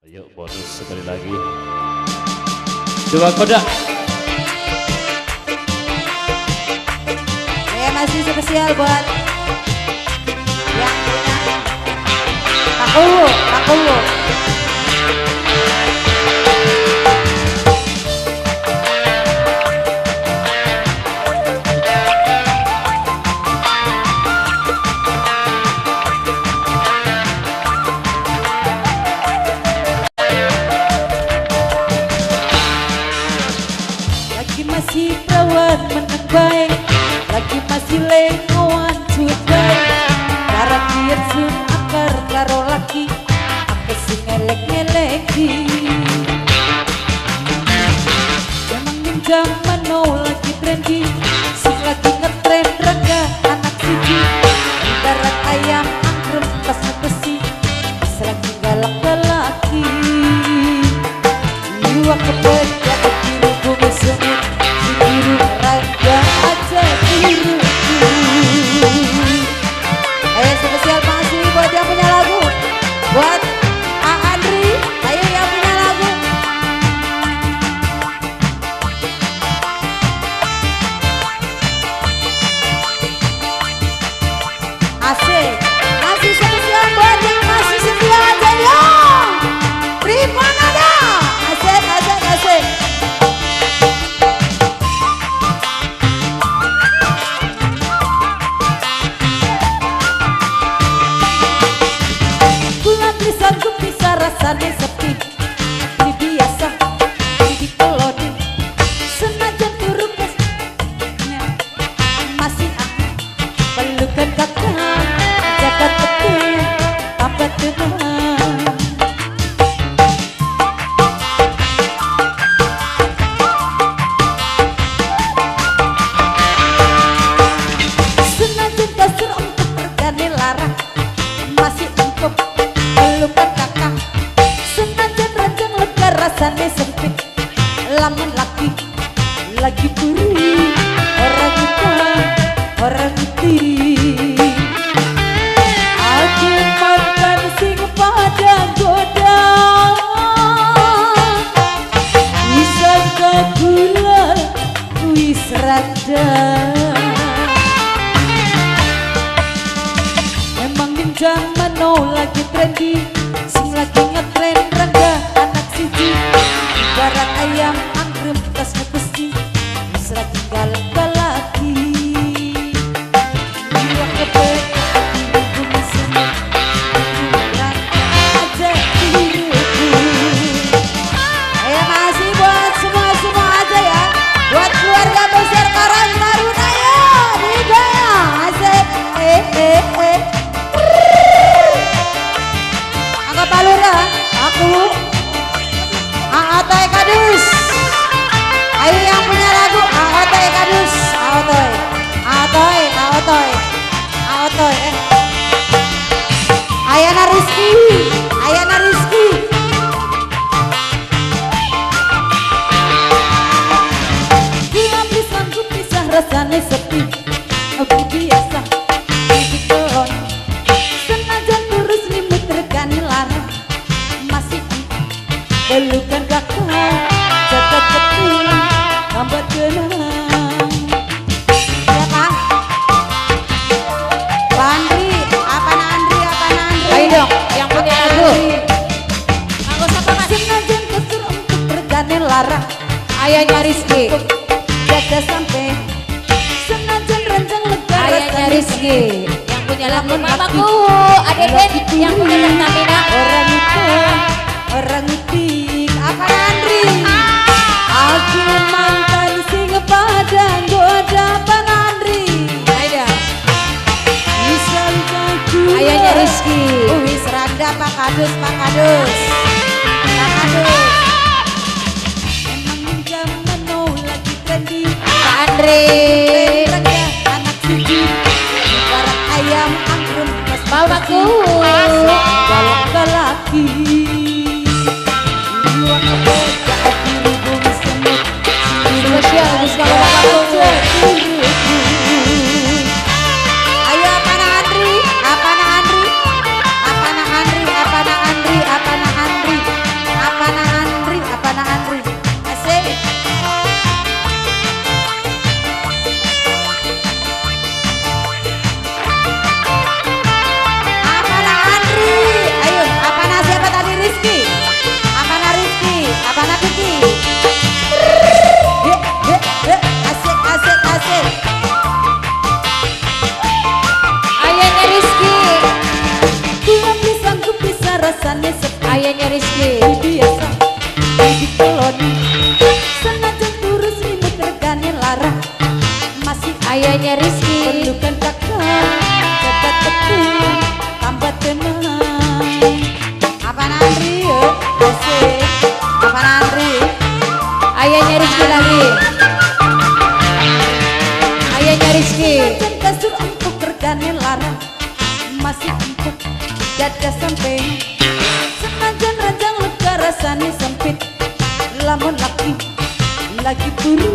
Ayo bonus sekali lagi. Dua kodak. Masih spesial buat yang punya Pak Kuwu. Lagi masih perawan menang baik, lagi masih lengoan cuek baik, karang kian sun akar karo laki, aku sing ngelek-ngeleki. Emang minjam mano lagi trendy, sing lagi ngetren rangga anak siji, ibarat ayam angkrem pas besi, selagi galak lelaki. Liwak kebet dapat biru bumi semut, si biru raja aja biru. Ayo spesial makasih buat yang punya lagu, buat A. Andri, ayo yang punya lagu. Asik, masih spesial buat yang masih setia aja yo. Rifanada, asik, asik, asik. Bulan lisan ku bisa rasanya sepi, ini biasa, ini koloni. Senajan turun kesnya, masih aku pelukan kakak, jaga betul, tambah tenang. Senajan kasur untuk bergani larang, masih untuk pelukan kakak. Senajan ranjang lega rasanya sempit, lamun lagi buru, orang kita, orang itu. Aku mantan sing pada goda, bisa kagula wis rada. Emang minjam mano lagi trendy, sing lagi ngetren rangga anak siji, ibarat ayam angkrem tas besi, wis lagi galak-galaki. Jiwa kebet biru bumi semut, biru aja biruku. Ayo masih buat semua aja ya, buat keluarga besar Karang Taruna ya, Diga ya, asik. Angga Palura, aku Aotoy Kadus. Ayo yang punya lagu Aotoy Kadus, Aotoy. Ayana Rizky. Diam di sanggup pisah rasanya sepi, aku biasa di kolon. Senajan terus limut regani larang, masih pelukan kakak, jaga betul, tambah tenang. Siapa? Pak Andri, apa Andri? Ayo dong, yang punya lagu. Aku siapa mas? Senajan kesur untuk regani larang, Ayahnya Rizky. jaga sampai. Senajan ranjang lega Ayahnya rasanya Rizky. Yang punya lagu Lamun mamaku. Ada Ben yang punya Pertamina. orang itu apa Andri? Aku mantan sing pada goda Bang Andri. Ayo dong. Bisa aku Ayahnya Rizky. wis rada Pak Kadus. Emang zaman now lagi trendy, Pak Andre. rada anak siji, ibarat ayam angkrem pas Mamaku. galak-galaki. Jiwa kebeda biru bumi semut, Spesial di sekolah mamaku. Ayo apa Andri? Rizky. biasa di koloni senajan turus limut regane lara masih Ayahnya Rizky. perlukan kakak cepat betul tambah tenang apa Nandri ya asik apa Nandri Ayahnya Rizky lagi. Ayahnya Rizky. senajan kasur empuk regane lara masih empuk dada sampai senajan ranjang lega rasane sempit lamun lagi buru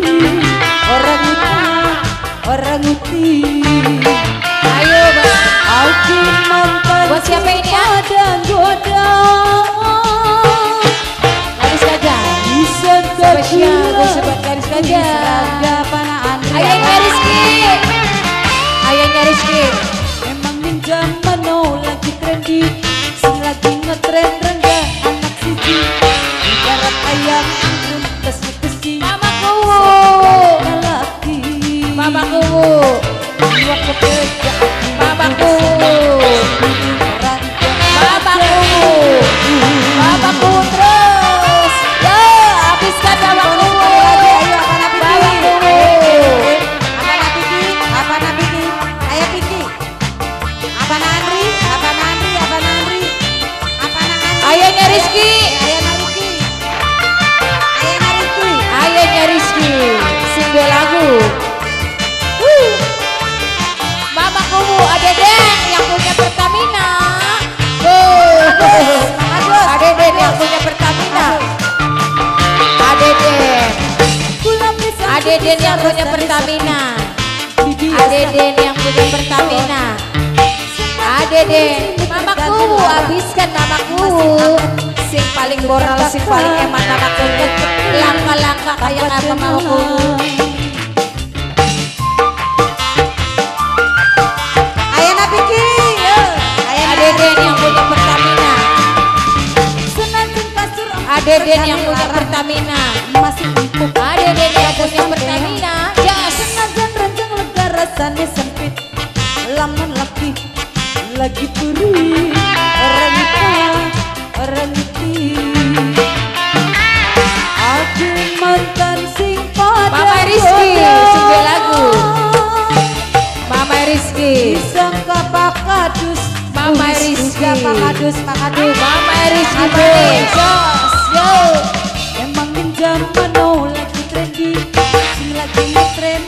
orang uti Ayo bang. aku mantan Buat siapa ini ya? goda Gadis gajah. bisa Spesial gue sebut gadis gajah. Ayahnya Rizky. Ayahnya Rizky. Emang ninja mano lagi trendy sing lagi ngetren rendah anak siji ibarat ayam anggun kesi Mamaku. laki Mamaku. dua kebeja Mamaku. Mamaku. Mamaku terus. Yo, habiskan mamaku. ayo apa nabi Mamaku. apa nabi ayo Piki apa Nandri Ayahnya Rizky. Ayahnya Rizky. Single lagu. Mamaku ada Den yang punya Pertamina. Ada Den yang punya Pertamina. Ada Den. Ada Den yang punya Pertamina. Ada Den yang punya Pertamina. Ada Den. Mamaku habiskan mamaku. Sing paling moral, sing paling eman mamaku. Langkah-langkah kayak apa mamaku. Ayana Piki Ada Den yang punya Pertamina. senajan kasur Ada Den yang punya Pertamina. masih empuk Ada Den yang punya Pertamina. Jas. senajan ranjang lega rasane sempit lamun lagi buru orang uti aku mantan sing pada Mama Rizky, single lagu. Mama Rizky. disangka pakadus Mama Rizky. pakadus Mama Rizky manis. yo emang zaman now lagi trendy sing lagi ngetren